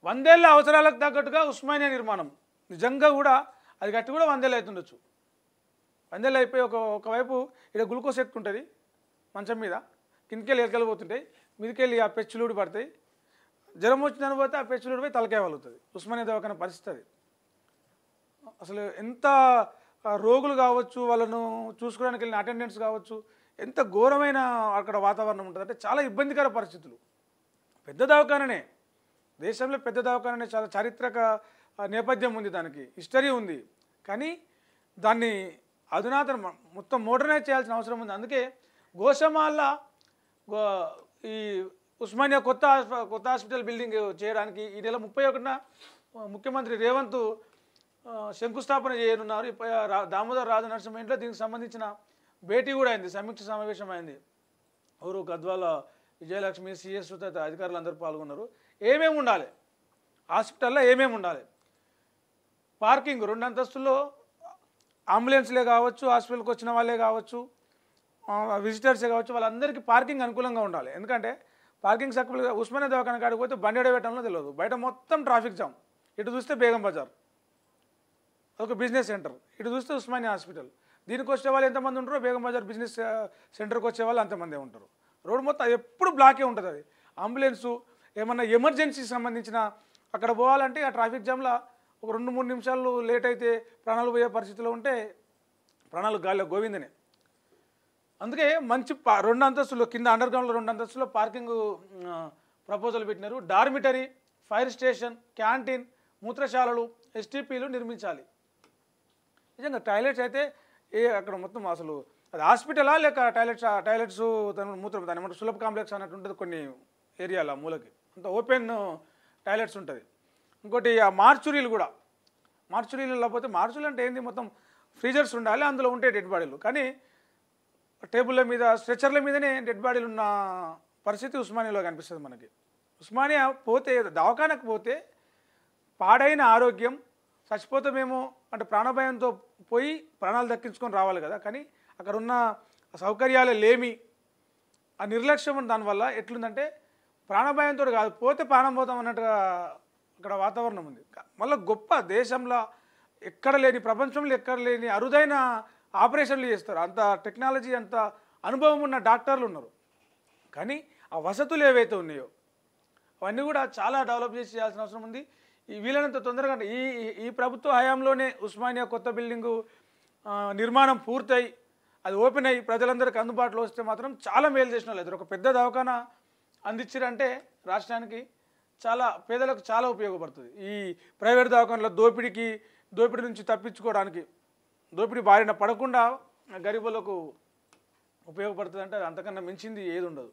100 ఏళ్ల అవసరాలకు తగ్గట్టుగా ఉస్మానియా నిర్మాణం నిజంగా కూడా అది కట్టి కూడా 100 ఏళ్ళు అవుతుండొచ్చు. 100 ఏళ్ళు అయిపోయి ఒకవైపు ఇక్కడ గ్లూకోజ్ ఎక్కుంటుంది మంచం మీద, కిందకెళ్ళి ఎలకలు పోతుంటాయి, మీదకెళ్ళి ఆ పెచ్చులుడి పడతాయి, జ్వరం వచ్చిందని పోతే ఆ పెచ్చులుడి పోయి తలకాయ వలుగుతుంది. ఉస్మానియా దవాఖాన పరిస్థితి అది. అసలు ఎంత రోగులు కావచ్చు, వాళ్ళను చూసుకోవడానికి వెళ్ళిన అటెండెంట్స్ కావచ్చు, ఎంత ఘోరమైన అక్కడ వాతావరణం ఉంటుంది అంటే చాలా ఇబ్బందికర పరిస్థితులు. పెద్ద దవాఖాననే, దేశంలో పెద్ద దవాఖాననే, చాలా చారిత్రక నేపథ్యం ఉంది, దానికి హిస్టరీ ఉంది. కానీ దాన్ని అధునాతన మొత్తం మోడర్నైజ్ చేయాల్సిన అవసరం ఉంది. అందుకే గోషమాల్ల ఈ ఉస్మానియా కొత్త హాస్పిటల్ బిల్డింగ్ చేయడానికి ఈ నెల 31న ముఖ్యమంత్రి రేవంత్ శంకుస్థాపన చేయనున్నారు. దామోదర్ రాజనరసింహ ఇంట్లో దీనికి సంబంధించిన భేటీ కూడా అయింది, సమీక్ష సమావేశం అయింది. ఎవరు గద్వాల విజయలక్ష్మి, సిఎస్ తదితర అధికారులు అందరూ పాల్గొన్నారు. ఏమేమి ఉండాలి హాస్పిటల్లో, ఏమేమి ఉండాలి? పార్కింగ్ 2 అంతస్తుల్లో అంబులెన్స్లే కావచ్చు, హాస్పిటల్కి వచ్చిన వాళ్ళే కావచ్చు, విజిటర్సే కావచ్చు, వాళ్ళందరికీ పార్కింగ్ అనుకూలంగా ఉండాలి. ఎందుకంటే పార్కింగ్ సర్కిల్ ఉస్మానియా దవాఖాన కాడికి పోతే బండి ఎడబెట్టడంలో తెలియదు, బయట మొత్తం ట్రాఫిక్ జామ్. ఇటు చూస్తే బేగం బజార్ ఒక బిజినెస్ సెంటర్, ఇటు చూస్తే ఉస్మానియా హాస్పిటల్. దీనికి వచ్చే వాళ్ళు ఎంతమంది ఉంటారో బేగం బజార్ బిజినెస్ సెంటర్కి వచ్చే వాళ్ళు అంతమంది ఉంటారు. రోడ్డు మొత్తం ఎప్పుడు బ్లాకే ఉంటుంది. అది అంబులెన్సు ఏమన్నా ఎమర్జెన్సీకి సంబంధించిన అక్కడ పోవాలంటే ఆ ట్రాఫిక్ జామ్లో ఒక 2-3 నిమిషాలు లేట్ అయితే ప్రాణాలు పోయే పరిస్థితిలో ఉంటే ప్రాణాలు గాలిలో గోవిందనే. అందుకే మంచి 2 అంతస్తులు కింద అండర్ గ్రౌండ్లో 2 అంతస్తుల్లో పార్కింగ్ ప్రపోజల్ పెట్టినారు. డార్మిటరీ, ఫైర్ స్టేషన్, క్యాంటీన్, మూత్రశాలలు, ఎస్టీపీలు నిర్మించాలి. నిజంగా టాయిలెట్స్ అయితే అక్కడ మొత్తం అసలు అది హాస్పిటలా లేక టాయిలెట్స్ మూత్రం దాని ఏమంటారు సులభ కాంప్లెక్స్ అన్నట్టు ఉంటుంది కొన్ని ఏరియాలో, మూలకి అంత ఓపెన్ టాయిలెట్స్ ఉంటుంది. ఇంకోటి ఆ మార్చురీలు కూడా, మార్చురీలు లేకపోతే మార్చురీలు అంటే ఏంది, మొత్తం ఫ్రీజర్స్ ఉండాలి, అందులో ఉంటే డెడ్ బాడీలు. కానీ టేబుల్ల మీద స్ట్రెచర్ల మీదనే డెడ్ బాడీలు ఉన్న పరిస్థితి ఉస్మానియాలో కనిపిస్తుంది మనకి. ఉస్మానియా పోతే, దవాఖానకు పోతే పాడైన ఆరోగ్యం, చచ్చిపోతామేమో అంటే ప్రాణభయంతో పోయి ప్రాణాలు దక్కించుకొని రావాలి కదా. కానీ అక్కడ ఉన్న సౌకర్యాలు లేమి, ఆ నిర్లక్ష్యం దానివల్ల ఎట్లుందంటే ప్రాణభయంతో కాదు, పోతే ప్రాణం పోతాం అన్నట్టుగా అక్కడ వాతావరణం ఉంది. మళ్ళీ గొప్ప దేశంలో ఎక్కడ లేని, ప్రపంచంలో ఎక్కడ లేని అరుదైన ఆపరేషన్లు చేస్తారు. అంత టెక్నాలజీ, అంత అనుభవం ఉన్న డాక్టర్లు ఉన్నారు. కానీ ఆ వసతులు ఏవైతే ఉన్నాయో అవన్నీ కూడా చాలా డెవలప్ చేసి చేయాల్సిన అవసరం ఉంది. వీలైనంత తొందరగా ఈ ప్రభుత్వ హయాంలోనే ఉస్మానియా కొత్త బిల్డింగు నిర్మాణం పూర్తయి అది ఓపెన్ అయ్యి ప్రజలందరికీ అందుబాటులో వస్తే మాత్రం చాలా మేలు చేసిన వాళ్ళు. ఒక పెద్ద దవాఖానా అందించారంటే రాష్ట్రానికి చాలా, పేదలకు చాలా ఉపయోగపడుతుంది. ఈ ప్రైవేట్ దవాఖానలో దోపిడీ నుంచి తప్పించుకోవడానికి, దోపిడీ బారిన పడకుండా గరీబులకు ఉపయోగపడుతుంది. అంటే అంతకన్నా మించింది ఏది ఉండదు.